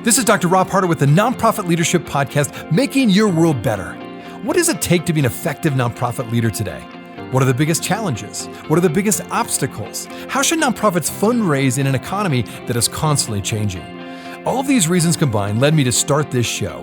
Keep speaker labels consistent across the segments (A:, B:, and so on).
A: This is Dr. Rob Harder with the Nonprofit Leadership Podcast, Making Your World Better. What does it take to be an effective nonprofit leader today? What are the biggest challenges? What are the biggest obstacles? How should nonprofits fundraise in an economy that is constantly changing? All of these reasons combined led me to start this show.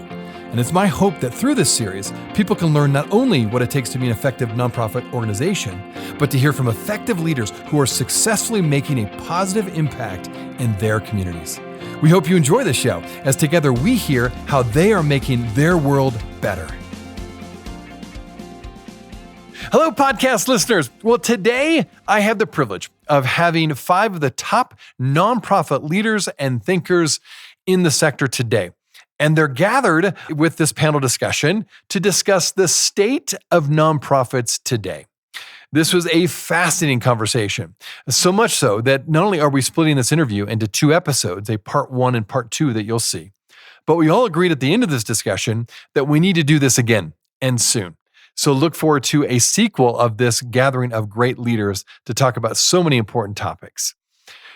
A: And it's my hope that through this series, people can learn not only what it takes to be an effective nonprofit organization, but to hear from effective leaders who are successfully making a positive impact in their communities. We hope you enjoy the show as together we hear how they are making their world better. Hello, podcast listeners. Well, today I have the privilege of having 5 of the top nonprofit leaders and thinkers in the sector today. And they're gathered with this panel discussion to discuss the state of nonprofits today. This was a fascinating conversation, so much so that not only are we splitting this interview into 2 episodes, a part 1 and part 2 that you'll see, but we all agreed at the end of this discussion that we need to do this again and soon. So look forward to a sequel of this gathering of great leaders to talk about so many important topics.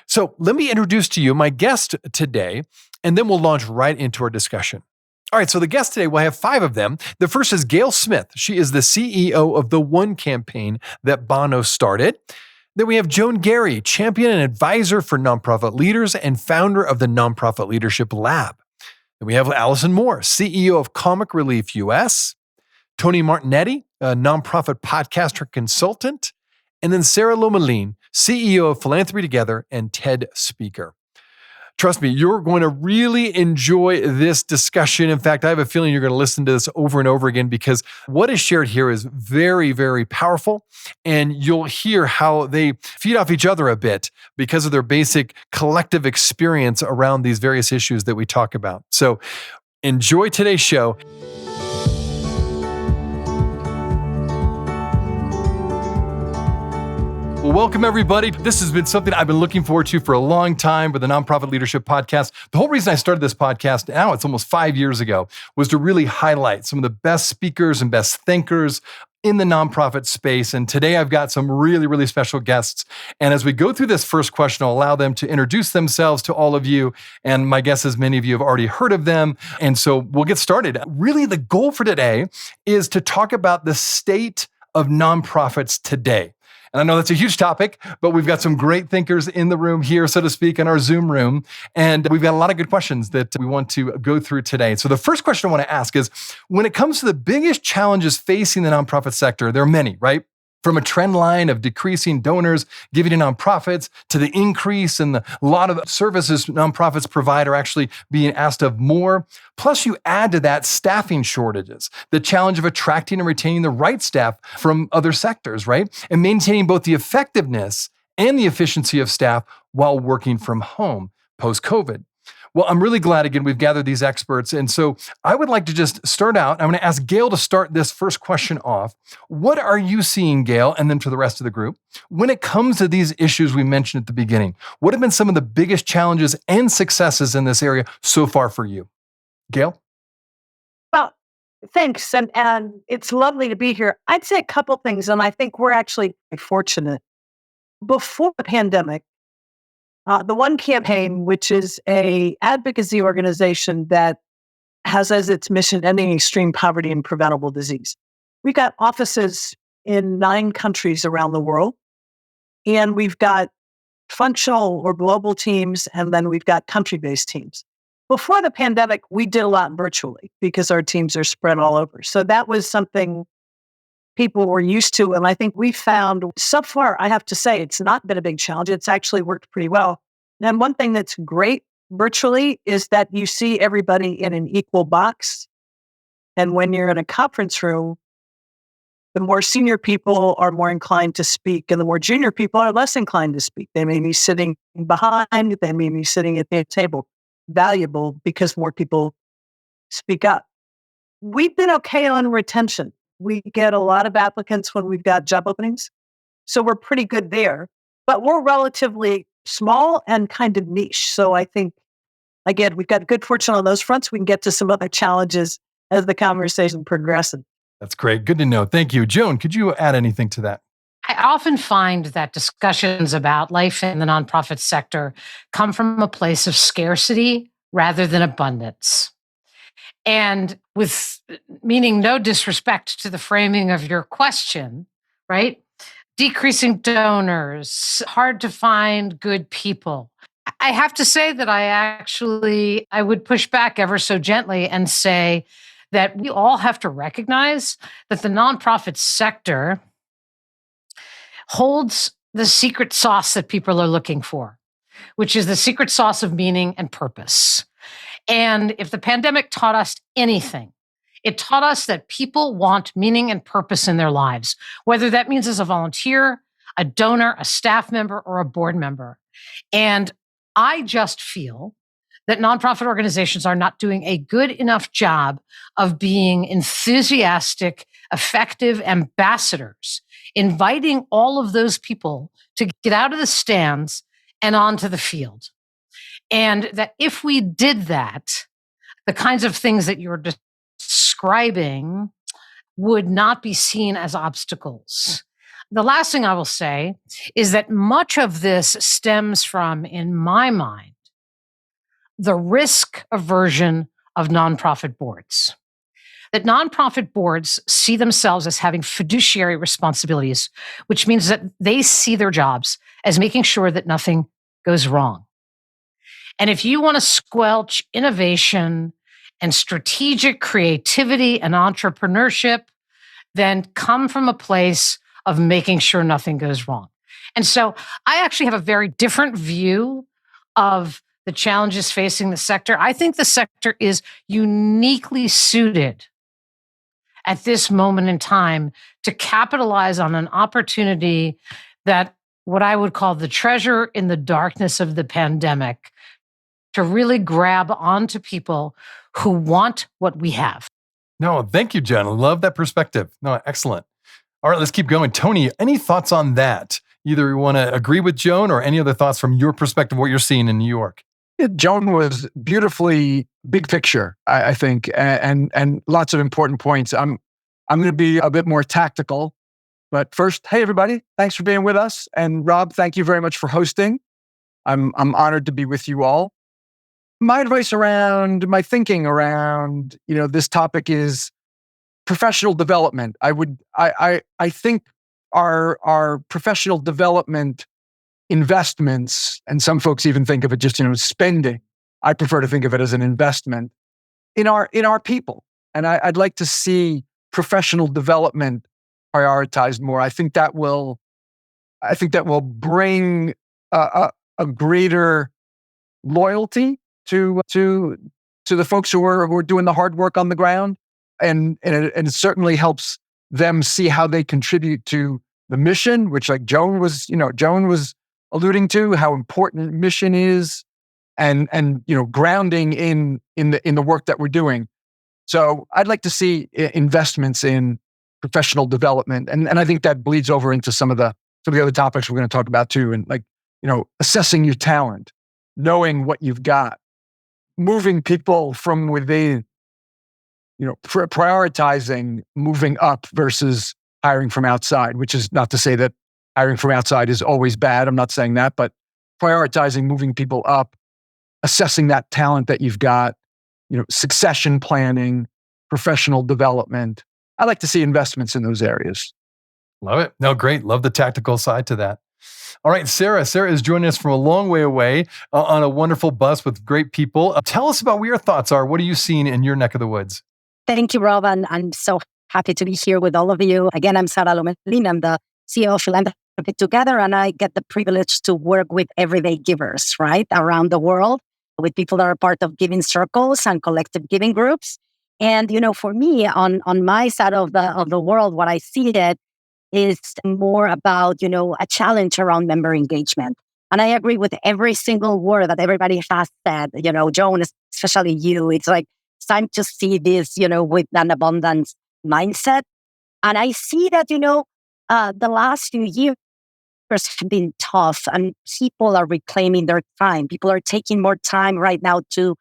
A: So let me introduce to you my guest today, and then we'll launch right into our discussion. All right, so the guests today, we'll have 5 of them. The first is Gayle Smith. She is the CEO of the One campaign that Bono started. Then we have Joan Garry, champion and advisor for nonprofit leaders and founder of the Nonprofit Leadership Lab. Then we have Alison Moore, CEO of Comic Relief US. Tony Martignetti, a nonprofit podcaster consultant. And then Sara Lomelin, CEO of Philanthropy Together and TED speaker. Trust me, you're going to really enjoy this discussion. In fact, I have a feeling you're going to listen to this over and over again because what is shared here is very, very powerful. And you'll hear how they feed off each other a bit because of their basic collective experience around these various issues that we talk about. So enjoy today's show. Well, welcome everybody. This has been something I've been looking forward to for a long time with the Nonprofit Leadership Podcast. The whole reason I started this podcast, now it's almost 5 years ago, was to really highlight some of the best speakers and best thinkers in the nonprofit space. And today I've got some really, really special guests. And as we go through this first question, I'll allow them to introduce themselves to all of you. And my guess is many of you have already heard of them. And so we'll get started. Really, the goal for today is to talk about the state of nonprofits today. And I know that's a huge topic, but we've got some great thinkers in the room here, so to speak, in our Zoom room. And we've got a lot of good questions that we want to go through today. So the first question I want to ask is, when it comes to the biggest challenges facing the nonprofit sector, there are many, right? From a trend line of decreasing donors giving to nonprofits to the increase in a lot of services nonprofits provide are actually being asked of more. Plus, you add to that staffing shortages, the challenge of attracting and retaining the right staff from other sectors, right? And maintaining both the effectiveness and the efficiency of staff while working from home post-COVID. Well, I'm really glad, again, we've gathered these experts. And so I would like to just start out. I'm going to ask Gayle to start this first question off. What are you seeing, Gayle, and then for the rest of the group, when it comes to these issues we mentioned at the beginning? What have been some of the biggest challenges and successes in this area so far for you? Gayle?
B: Well, thanks. And it's lovely to be here. I'd say a couple things, and I think we're actually fortunate. Before the pandemic, the One campaign, which is an advocacy organization that has as its mission ending extreme poverty and preventable disease. We've got offices in 9 countries around the world, and we've got functional or global teams, and then we've got country-based teams. Before the pandemic, we did a lot virtually because our teams are spread all over. So that was something people were used to. And I think we found so far, I have to say, it's not been a big challenge. It's actually worked pretty well. And one thing that's great virtually is that you see everybody in an equal box. And when you're in a conference room, the more senior people are more inclined to speak and the more junior people are less inclined to speak. They may be sitting behind, they may be sitting at the table. Valuable because more people speak up. We've been okay on retention. We get a lot of applicants when we've got job openings. So we're pretty good there, but we're relatively small and kind of niche. So I think, again, we've got good fortune on those fronts. We can get to some other challenges as the conversation progresses.
A: That's great. Good to know. Thank you. Joan, could you add anything to that?
C: I often find that discussions about life in the nonprofit sector come from a place of scarcity rather than abundance. And with meaning no disrespect to the framing of your question, right? Decreasing donors, hard to find good people. I have to say that I would push back ever so gently and say that we all have to recognize that the nonprofit sector holds the secret sauce that people are looking for, which is the secret sauce of meaning and purpose. And if the pandemic taught us anything, it taught us that people want meaning and purpose in their lives, whether that means as a volunteer, a donor, a staff member, or a board member. And I just feel that nonprofit organizations are not doing a good enough job of being enthusiastic, effective ambassadors, inviting all of those people to get out of the stands and onto the field. And that if we did that, the kinds of things that you're describing would not be seen as obstacles. The last thing I will say is that much of this stems from, in my mind, the risk aversion of nonprofit boards. That nonprofit boards see themselves as having fiduciary responsibilities, which means that they see their jobs as making sure that nothing goes wrong. And if you want to squelch innovation and strategic creativity and entrepreneurship, then come from a place of making sure nothing goes wrong. And so I actually have a very different view of the challenges facing the sector. I think the sector is uniquely suited at this moment in time to capitalize on an opportunity that what I would call the treasure in the darkness of the pandemic, to really grab onto people who want what we have.
A: No, thank you, Jen. I love that perspective. No, excellent. All right, let's keep going. Tony, any thoughts on that? Either you want to agree with Joan or any other thoughts from your perspective, what you're seeing in New York?
D: Yeah, Joan was beautifully big picture, I think, and lots of important points. I'm going to be a bit more tactical, but first, hey everybody, thanks for being with us, and Rob, thank you very much for hosting. I'm honored to be with you all. My advice around my thinking around this topic is professional development. I think our professional development investments, and some folks even think of it just spending. I prefer to think of it as an investment in our people, and I'd like to see professional development prioritized more. I think that will bring a greater loyalty to the folks who are doing the hard work on the ground, and it certainly helps them see how they contribute to the mission, which like Joan was alluding to, how important mission is, and grounding in the work that we're doing. So I'd like to see investments in professional development, and I think that bleeds over into some of the other topics we're going to talk about too, and assessing your talent, knowing what you've got, moving people from within, prioritizing moving up versus hiring from outside, which is not to say that hiring from outside is always bad. I'm not saying that, but prioritizing moving people up, assessing that talent that you've got, succession planning, professional development. I like to see investments in those areas.
A: Love it. No, great. Love the tactical side to that. All right, Sara. Sara is joining us from a long way away on a wonderful bus with great people. Tell us about what your thoughts are. What are you seeing in your neck of the woods?
E: Thank you, Rob. And I'm so happy to be here with all of you. Again, I'm Sara Lomelin. I'm the CEO of Philanthropy Together, and I get the privilege to work with everyday givers, right, around the world, with people that are part of giving circles and collective giving groups. And, for me, on my side of the world, what I see it is more about, a challenge around member engagement. And I agree with every single word that everybody has said, Joan, especially you. It's like, it's time to see this, with an abundance mindset. And I see that, the last few years have been tough, and people are reclaiming their time. People are taking more time right now to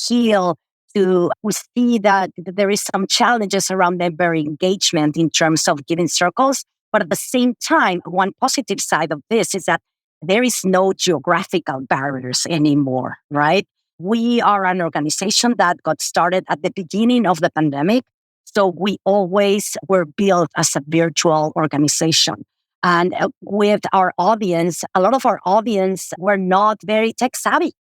E: heal. We see that there is some challenges around member engagement in terms of giving circles. But at the same time, one positive side of this is that there is no geographical barriers anymore, right? We are an organization that got started at the beginning of the pandemic. So we always were built as a virtual organization. And with our audience, a lot of our audience were not very tech savvy,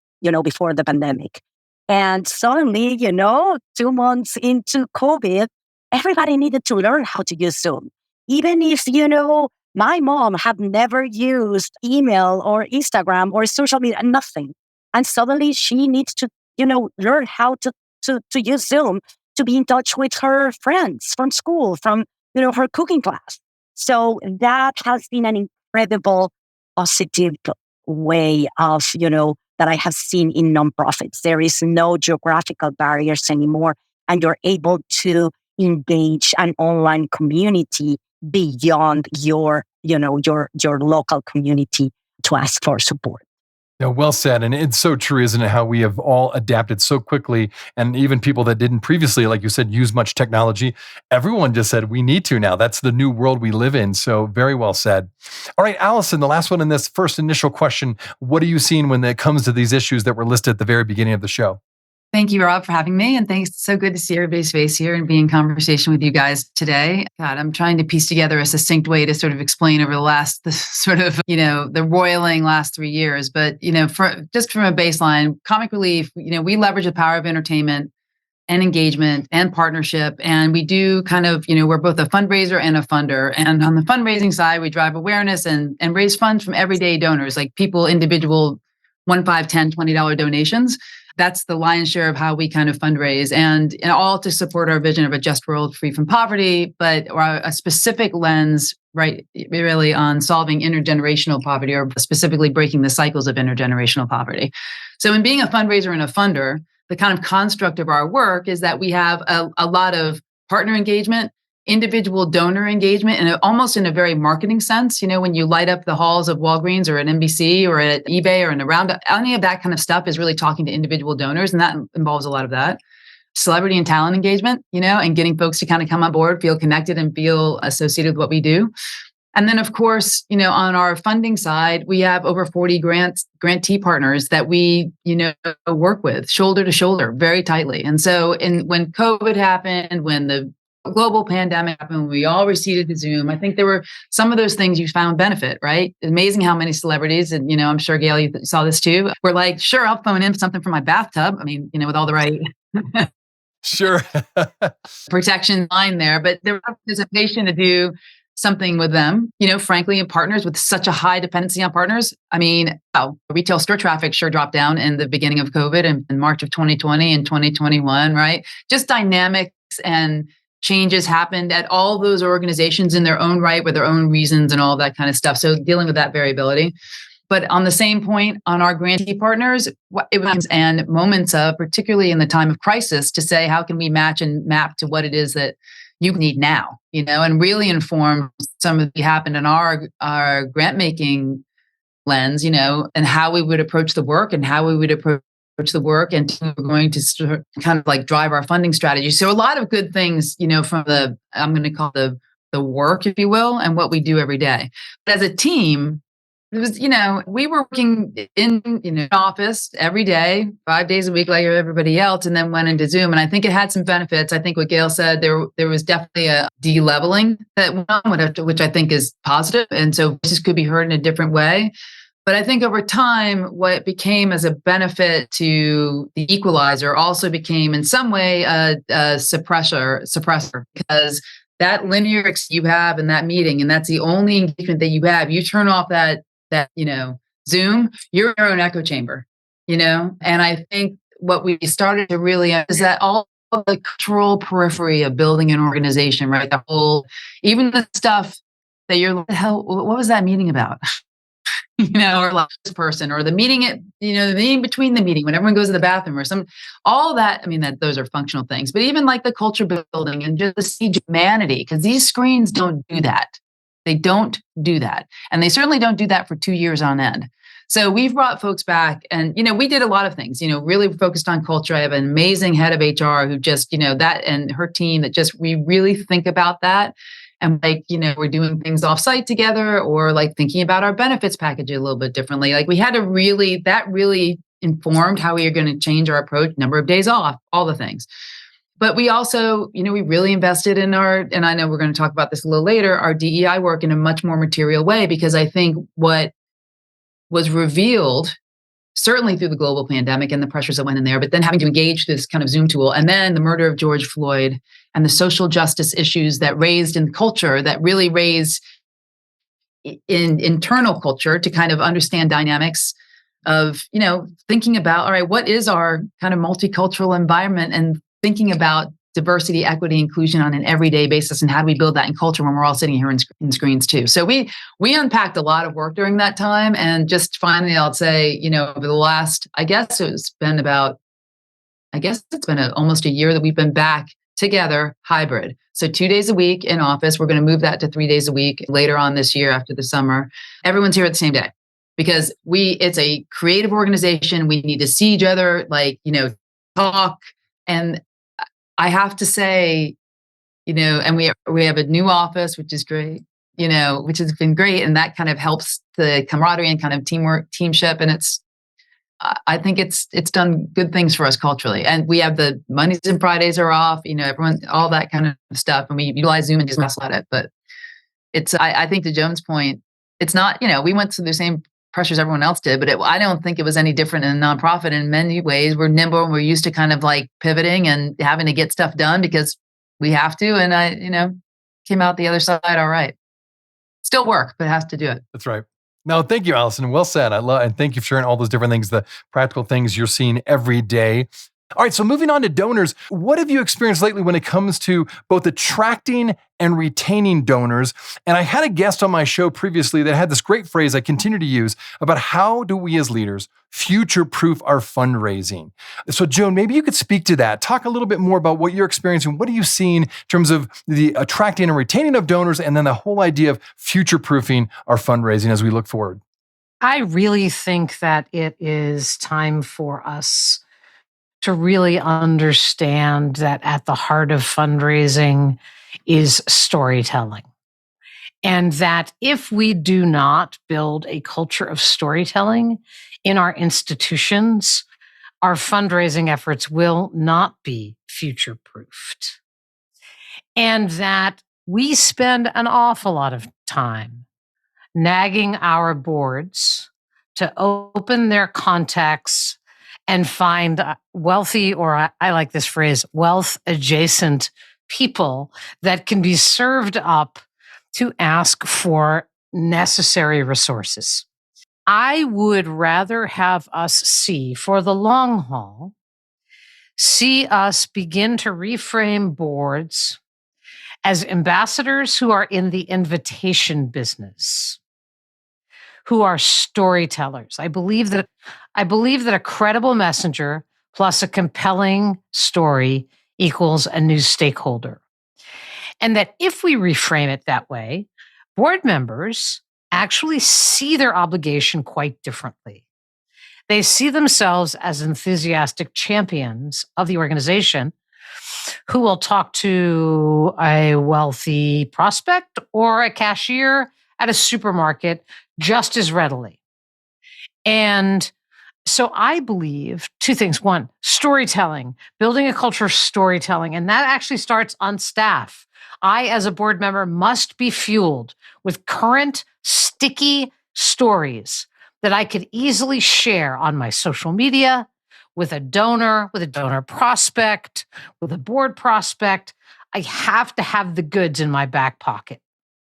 E: before the pandemic. And suddenly, 2 months into COVID, everybody needed to learn how to use Zoom. Even if, my mom had never used email or Instagram or social media, nothing. And suddenly she needs to, learn how to use Zoom to be in touch with her friends from school, from, her cooking class. So that has been an incredible positive way of, that I have seen in nonprofits. There is no geographical barriers anymore, and you're able to engage an online community beyond your local community to ask for support.
A: Yeah, well said. And it's so true, isn't it? How we have all adapted so quickly. And even people that didn't previously, like you said, use much technology, everyone just said, we need to now. That's the new world we live in. So very well said. All right, Alison, the last one in this first initial question, what are you seeing when it comes to these issues that were listed at the very beginning of the show?
F: Thank you, Rob, for having me. And thanks. So good to see everybody's face here and be in conversation with you guys today. God, I'm trying to piece together a succinct way to sort of explain over the roiling last 3 years. But, just from a baseline, Comic Relief, we leverage the power of entertainment and engagement and partnership. And we do we're both a fundraiser and a funder. And on the fundraising side, we drive awareness and raise funds from everyday donors, like people, individual $1, $5, $10, $20 donations. That's the lion's share of how we kind of fundraise, and all to support our vision of a just world free from poverty, but a specific lens, right, really on solving intergenerational poverty, or specifically breaking the cycles of intergenerational poverty. So in being a fundraiser and a funder, the kind of construct of our work is that we have a lot of partner engagement, individual donor engagement, and almost in a very marketing sense. When you light up the halls of Walgreens or at NBC or at eBay or in around, any of that kind of stuff is really talking to individual donors, and that involves a lot of that. Celebrity and talent engagement, and getting folks to kind of come on board, feel connected and feel associated with what we do. And then, of course, on our funding side, we have over 40 grantee partners that we, work with shoulder to shoulder very tightly. And so when COVID happened, when the global pandemic happened, we all receded to Zoom, I think there were some of those things you found benefit, right? Amazing how many celebrities, and, I'm sure, Gayle, you saw this too, were like, sure, I'll phone in something from my bathtub. I mean, with all the right
A: Sure.
F: protection line there, but there was participation to do something with them, frankly, and partners with such a high dependency on partners. I mean, retail store traffic sure dropped down in the beginning of COVID and in March of 2020 and 2021, right? Just dynamics and changes happened at all those organizations in their own right with their own reasons and all that kind of stuff. So dealing with that variability. But on the same point, on our grantee partners, it was and moments of, particularly in the time of crisis, to say, how can we match and map to what it is that you need now, and really inform some of what happened in our grant making lens, and how we would approach the work and how we would approach the work, and we're going to kind of like drive our funding strategy. So a lot of good things, from I'm going to call the work, if you will, and what we do every day. But as a team, it was, we were working in an office every day, 5 days a week, like everybody else, and then went into Zoom. And I think it had some benefits. I think what Gayle said, there was definitely a de-leveling that went on, which I think is positive. And so voices could be heard in a different way. But I think over time, what became as a benefit to the equalizer also became in some way a suppressor, because that linear you have in that meeting, and that's the only engagement that you have, you turn off that Zoom, you're in your own echo chamber, and I think what we started to really is that all of the cultural periphery of building an organization, right? The whole, even the stuff that you're like, what was that meeting about? Or like this person, or the meeting the meeting between the meeting when everyone goes to the bathroom, or all that. I mean, those are functional things, but even like the culture building and just the siege of humanity, because these screens don't do that. They don't do that. And they certainly don't do that for 2 years on end. So we've brought folks back, and, we did a lot of things, really focused on culture. I have an amazing head of HR who just, that, and her team that we really think about that. And we're doing things offsite together, or like thinking about our benefits package a little bit differently. Like we had to really informed how we are going to change our approach, number of days off, all the things. But we also, we really invested in and I know we're going to talk about this a little later, our DEI work in a much more material way, because I think what was revealed, certainly through the global pandemic and the pressures that went in there, but then having to engage this kind of Zoom tool, and then the murder of George Floyd and the social justice issues that raised in culture, that really raised in internal culture to kind of understand dynamics of, thinking about, all right, what is our kind of multicultural environment, and thinking about diversity, equity, inclusion on an everyday basis, and how do we build that in culture when we're all sitting here in screens too. So we unpacked a lot of work during that time. And just finally, I'll say, over the last, it's been almost a year that we've been back together hybrid. So 2 days a week in office. We're going to move that to 3 days a week later on this year after the summer. Everyone's here at the same day, because it's a creative organization. We need to see each other, talk. And I have to say, and we have a new office, which is great, which has been great. And that kind of helps the camaraderie and kind of teamwork, teamship. And I think it's done good things for us culturally. And we have the Mondays and Fridays are off, everyone, all that kind of stuff. And we utilize Zoom and just mess at it. But I think to Joan's point, it's not, we went through the same pressures everyone else did, but I don't think it was any different in a nonprofit. In many ways, we're nimble and we're used to kind of like pivoting and having to get stuff done because we have to. And I, came out the other side all right. Still work, but have to do it.
A: That's right. No, thank you, Alison. Well said. And thank you for sharing all those different things, the practical things you're seeing every day. All right, so moving on to donors, what have you experienced lately when it comes to both attracting and retaining donors? And I had a guest on my show previously that had this great phrase I continue to use about how do we as leaders future-proof our fundraising? So Joan, maybe you could speak to that. Talk a little bit more about what you're experiencing. What are you seeing in terms of the attracting and retaining of donors, and then the whole idea of future-proofing our fundraising as we look forward?
C: I really think that it is time for us to really understand that at the heart of fundraising is storytelling. And that if we do not build a culture of storytelling in our institutions, our fundraising efforts will not be future-proofed. And that we spend an awful lot of time nagging our boards to open their contacts and find wealthy, or I like this phrase, wealth adjacent people that can be served up to ask for necessary resources. I would rather have us see, for the long haul, see us begin to reframe boards as ambassadors who are in the invitation business, who are storytellers. I believe that a credible messenger plus a compelling story equals a new stakeholder. And that if we reframe it that way, board members actually see their obligation quite differently. They see themselves as enthusiastic champions of the organization who will talk to a wealthy prospect or a cashier at a supermarket just as readily. And so I believe two things. One, storytelling, building a culture of storytelling. And that actually starts on staff. I, as a board member, must be fueled with current, sticky stories that I could easily share on my social media with a donor prospect, with a board prospect. I have to have the goods in my back pocket.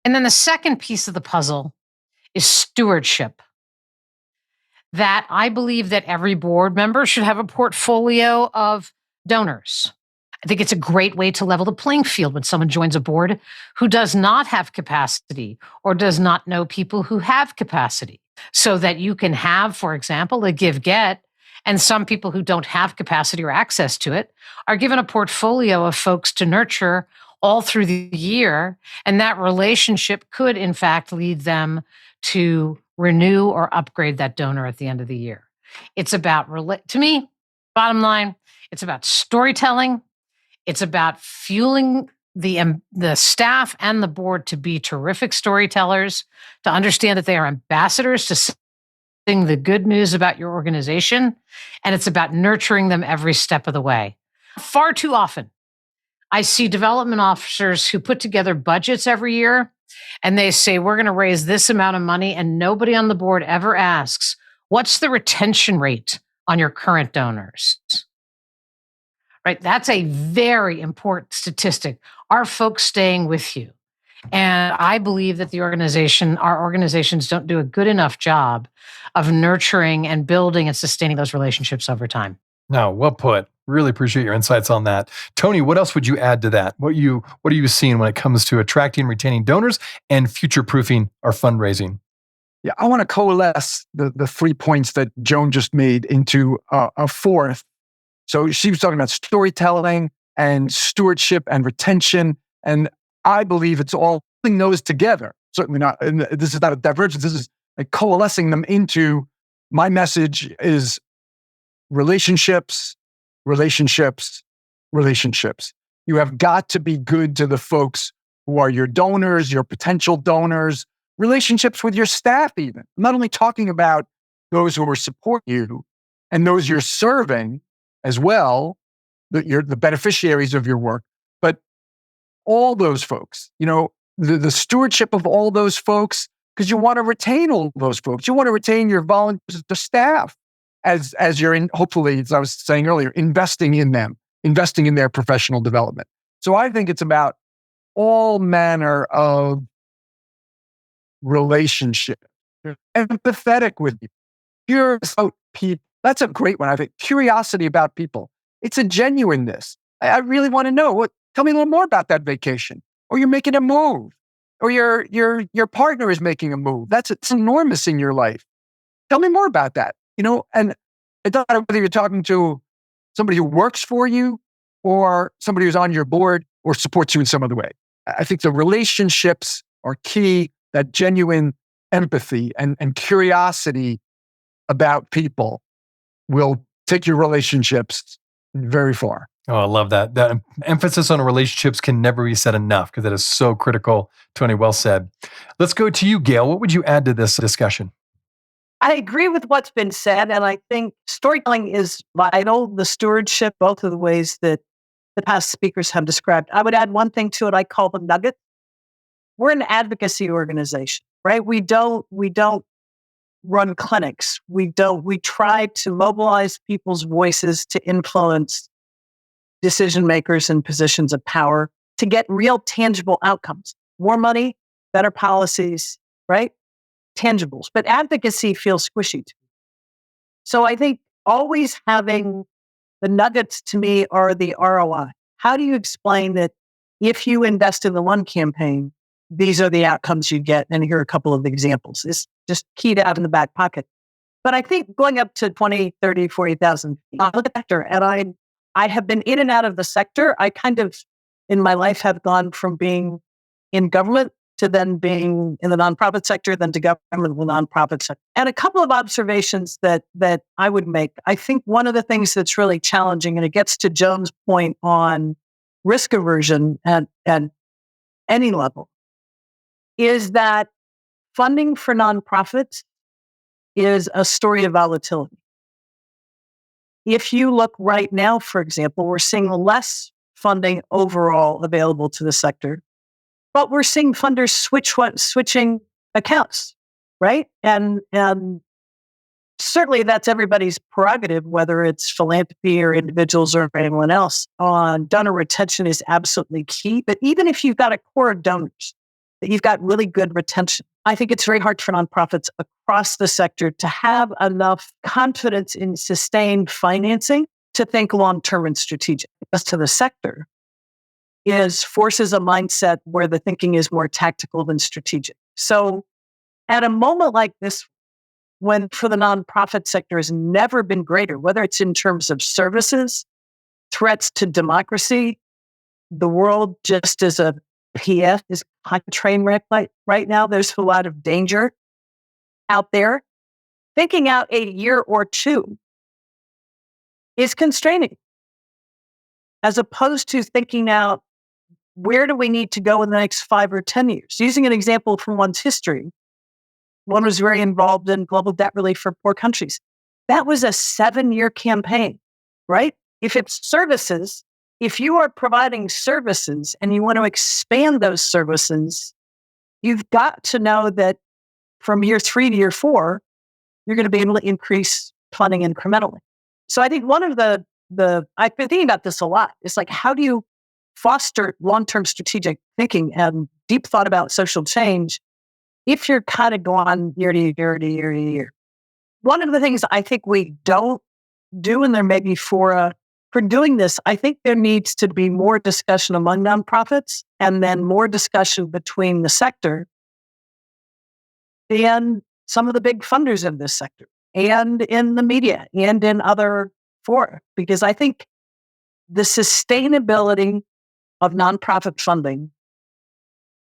C: And then the second piece of the puzzle is stewardship. That I believe that every board member should have a portfolio of donors. I think it's a great way to level the playing field when someone joins a board who does not have capacity or does not know people who have capacity. So that you can have, for example, a give-get, and some people who don't have capacity or access to it are given a portfolio of folks to nurture all through the year. And that relationship could, in fact, lead them to renew or upgrade that donor at the end of the year. It's about, to me, bottom line, it's about storytelling. It's about fueling the staff and the board to be terrific storytellers, to understand that they are ambassadors to the good news about your organization, and it's about nurturing them every step of the way. Far too often, I see development officers who put together budgets every year and they say, we're going to raise this amount of money. And nobody on the board ever asks, what's the retention rate on your current donors? Right? That's a very important statistic. Are folks staying with you? And I believe that our organizations don't do a good enough job of nurturing and building and sustaining those relationships over time.
A: No, well put. Really appreciate your insights on that. Tony, what else would you add to that? What are you seeing when it comes to attracting and retaining donors and future-proofing our fundraising?
D: Yeah, I want to coalesce the 3 points that Joan just made into a fourth. So she was talking about storytelling and stewardship and retention. And I believe it's all putting those together. Certainly not, and this is not a divergence. This is like coalescing them into, my message is relationships, relationships, relationships. You have got to be good to the folks who are your donors, your potential donors, relationships with your staff even. I'm not only talking about those who are supporting you and those you're serving as well, the beneficiaries of your work, but all those folks, the stewardship of all those folks, because you want to retain all those folks. You want to retain your volunteers, the staff, as you're hopefully, as I was saying earlier, investing in them, investing in their professional development. So I think it's about all manner of relationship, empathetic with you, curious about people. That's a great one. I think curiosity about people. It's a genuineness. I really want to know tell me a little more about that vacation, or you're making a move, or your partner is making a move. It's enormous in your life. Tell me more about that. And it doesn't matter whether you're talking to somebody who works for you or somebody who's on your board or supports you in some other way. I think the relationships are key, that genuine empathy and curiosity about people will take your relationships very far.
A: Oh, I love that. That emphasis on relationships can never be said enough because that is so critical. Tony, well said. Let's go to you, Gayle. What would you add to this discussion?
B: I agree with what's been said, and I think storytelling is vital. The stewardship, both of the ways that the past speakers have described. I would add one thing to it. I call them nuggets. We're an advocacy organization, right? We don't run clinics. We try to mobilize people's voices to influence decision makers in positions of power to get real tangible outcomes. More money, better policies, right? Tangibles. But advocacy feels squishy to me. So I think always having the nuggets to me are the ROI. How do you explain that if you invest in the one campaign, these are the outcomes you get? And here are a couple of examples. It's just key to have in the back pocket. But I think going up to 20, 30, 40,000, I look at the sector, and I have been in and out of the sector. I kind of, in my life, have gone from being in government to then being in the nonprofit sector, then to government, the nonprofit sector. And a couple of observations that I would make. I think one of the things that's really challenging, and it gets to Joan's point on risk aversion at any level, is that funding for nonprofits is a story of volatility. If you look right now, for example, we're seeing less funding overall available to the sector, but we're seeing funders switching accounts, right? And certainly that's everybody's prerogative, whether it's philanthropy or individuals or anyone else. Donor retention is absolutely key. But even if you've got a core of donors, that you've got really good retention, I think it's very hard for nonprofits across the sector to have enough confidence in sustained financing to think long-term and strategic. As to the sector, forces a mindset where the thinking is more tactical than strategic. So at a moment like this, when for the nonprofit sector has never been greater, whether it's in terms of services, threats to democracy, the world just as a PS is a train wreck right now. There's a lot of danger out there. Thinking out a year or two is constraining, as opposed to thinking out where do we need to go in the next 5 or 10 years. Using an example from one's history, One was very involved in global debt relief for poor countries. That was a 7-year campaign, right? If it's services, if you are providing services and you want to expand those services, you've got to know that from year 3 to year 4, you're going to be able to increase funding incrementally. So I think one of the I've been thinking about this a lot. It's like, how do you foster long-term strategic thinking and deep thought about social change if you're kind of going year to year to year to year? One of the things I think we don't do, and there may be for doing this, I think there needs to be more discussion among nonprofits and then more discussion between the sector and some of the big funders in this sector and in the media and in other fora, because I think the sustainability of nonprofit funding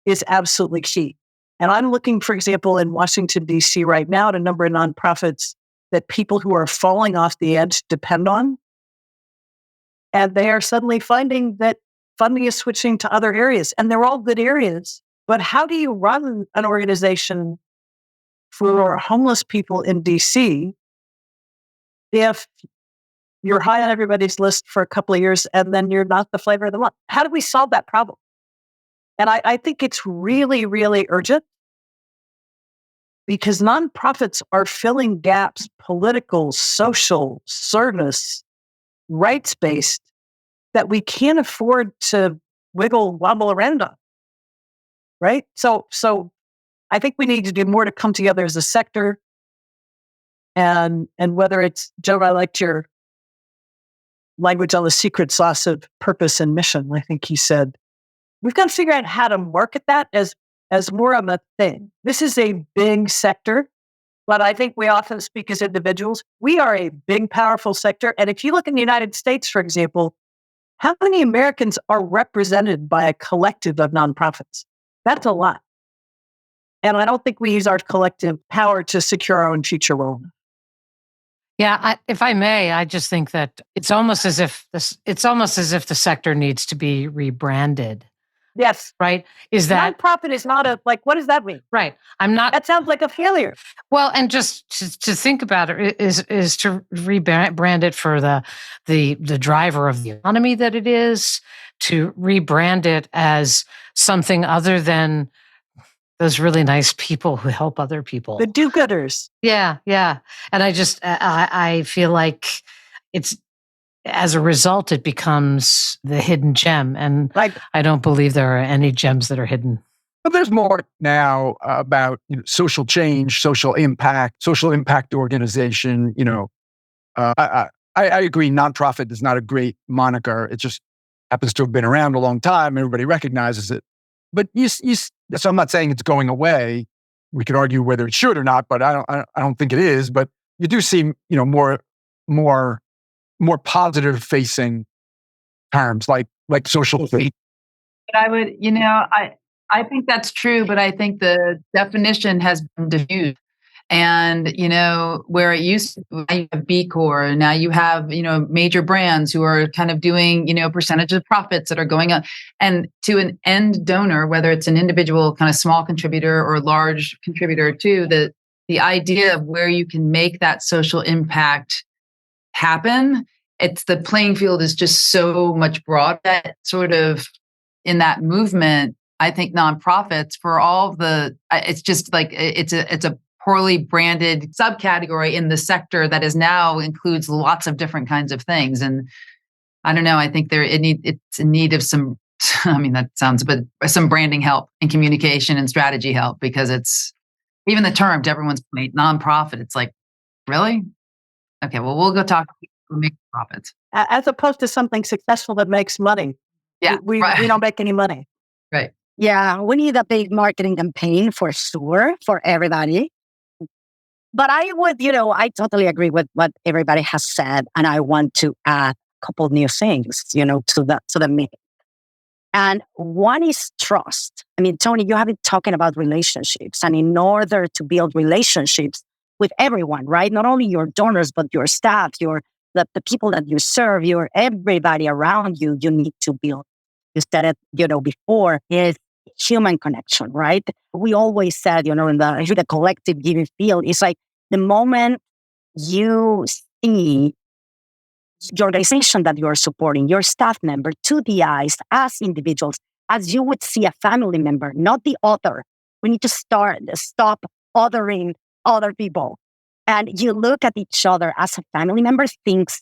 B: is absolutely key. And I'm looking, for example, in Washington, D.C. right now at a number of nonprofits that people who are falling off the edge depend on. And they are suddenly finding that funding is switching to other areas. And they're all good areas. But how do you run an organization for homeless people in D.C. if you're high on everybody's list for a couple of years and then you're not the flavor of the month? How do we solve that problem? And I think it's really, really urgent, because nonprofits are filling gaps, political, social, service, rights-based, that we can't afford to wobble around on, right? So I think we need to do more to come together as a sector. And whether it's, Joe, I liked your language on the secret sauce of purpose and mission. I think he said, we've got to figure out how to market that as more of a thing. This is a big sector, but I think we often speak as individuals. We are a big, powerful sector. And if you look in the United States, for example, how many Americans are represented by a collective of nonprofits? That's a lot. And I don't think we use our collective power to secure our own future well.
C: Yeah, if I may, I just think that it's almost as if the sector needs to be rebranded.
B: Yes.
C: Right? Is that
B: nonprofit is not what does that mean?
C: Right. I'm not.
B: That sounds like a failure.
C: Well, and just to think about it is to rebrand it for the driver of the economy that it is, to rebrand it as something other than those really nice people who help other people.
B: The do-gooders.
C: Yeah, yeah. And I feel like it's, as a result, it becomes the hidden gem. And I don't believe there are any gems that are hidden.
D: But there's more now about social change, social impact organization. I agree. Nonprofit is not a great moniker. It just happens to have been around a long time. Everybody recognizes it. But so I'm not saying it's going away. We could argue whether it should or not, but I don't think it is. But you do see more positive facing terms like social faith.
F: But I would, I think that's true, but I think the definition has been diffused. And, where it used to, now you have B Corp, now you have, major brands who are kind of doing, percentage of profits that are going up. And to an end donor, whether it's an individual kind of small contributor or large contributor too, the idea of where you can make that social impact happen, the playing field is just so much broader. That sort of in that movement, I think nonprofits for all it's just like, it's a poorly branded subcategory in the sector that is now includes lots of different kinds of things. And I don't know, I think it's in need of some, that sounds, but some branding help and communication and strategy help, because it's even the term, to everyone's point, nonprofit. It's like, really? Okay, well, we'll go talk to people who make profits.
B: As opposed to something successful that makes money.
F: Yeah,
B: we don't make any money.
F: Right.
E: Yeah, we need a big marketing campaign for sure, for everybody. But I would, I totally agree with what everybody has said. And I want to add a couple new things, to the mix. And one is trust. Tony, you have been talking about relationships. And in order to build relationships with everyone, right? Not only your donors, but your staff, the people that you serve, everybody around you, you need to build. You said it, before, is human connection, right? We always said, in the collective giving field, it's like the moment you see your organization that you're supporting, your staff member, to the eyes as individuals, as you would see a family member, not the other. We need to stop othering other people. And you look at each other as a family member, things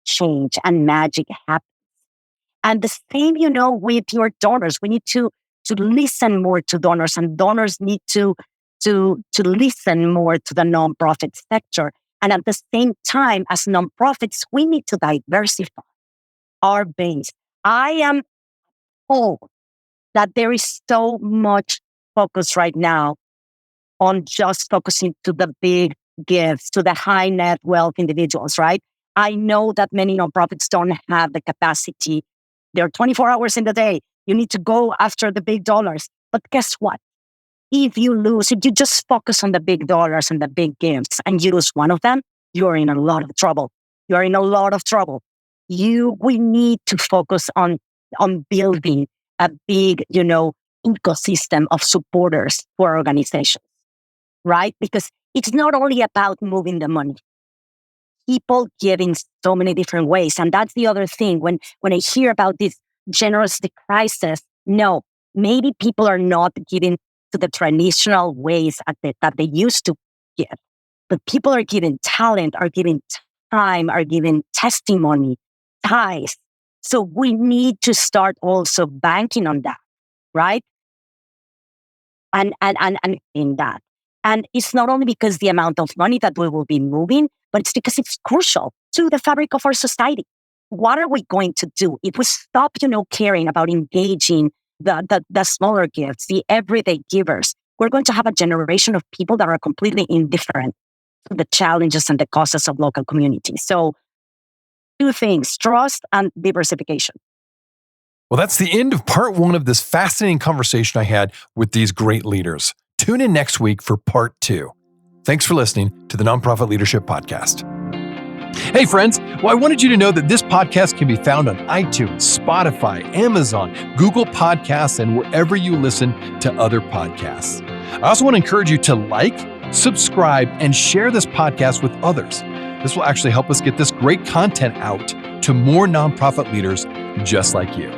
E: change and magic happens. And the same, with your donors. We need to listen more to donors, and donors need to listen more to the nonprofit sector. And at the same time, as nonprofits, we need to diversify our base. I am told that there is so much focus right now on just focusing to the big gifts, to the high net wealth individuals, right? I know that many nonprofits don't have the capacity. There are 24 hours in the day. You need to go after the big dollars. But guess what? If you just focus on the big dollars and the big gifts and you lose one of them, you're in a lot of trouble. You're in a lot of trouble. We need to focus on building a big, ecosystem of supporters for organizations, right? Because it's not only about moving the money. People give in so many different ways. And that's the other thing. When I hear about this generosity crisis, no, maybe people are not giving to the traditional ways that they used to give. But people are giving talent, are giving time, are giving testimony, ties. So we need to start also banking on that, right? And in that. And it's not only because the amount of money that we will be moving, but it's because it's crucial to the fabric of our society. What are we going to do if we stop, caring about engaging the smaller gifts, the everyday givers? We're going to have a generation of people that are completely indifferent to the challenges and the causes of local communities. So 2 things, trust and diversification.
A: Well, that's the end of part 1 of this fascinating conversation I had with these great leaders. Tune in next week for part 2. Thanks for listening to the Nonprofit Leadership Podcast. Hey friends, well, I wanted you to know that this podcast can be found on iTunes, Spotify, Amazon, Google Podcasts, and wherever you listen to other podcasts. I also want to encourage you to like, subscribe, and share this podcast with others. This will actually help us get this great content out to more nonprofit leaders just like you.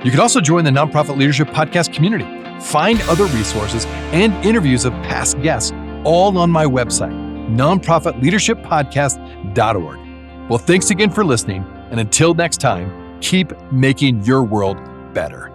A: You can also join the Nonprofit Leadership Podcast community. Find other resources and interviews of past guests all on my website, nonprofitleadershippodcast.org. Well, thanks again for listening. And until next time, keep making your world better.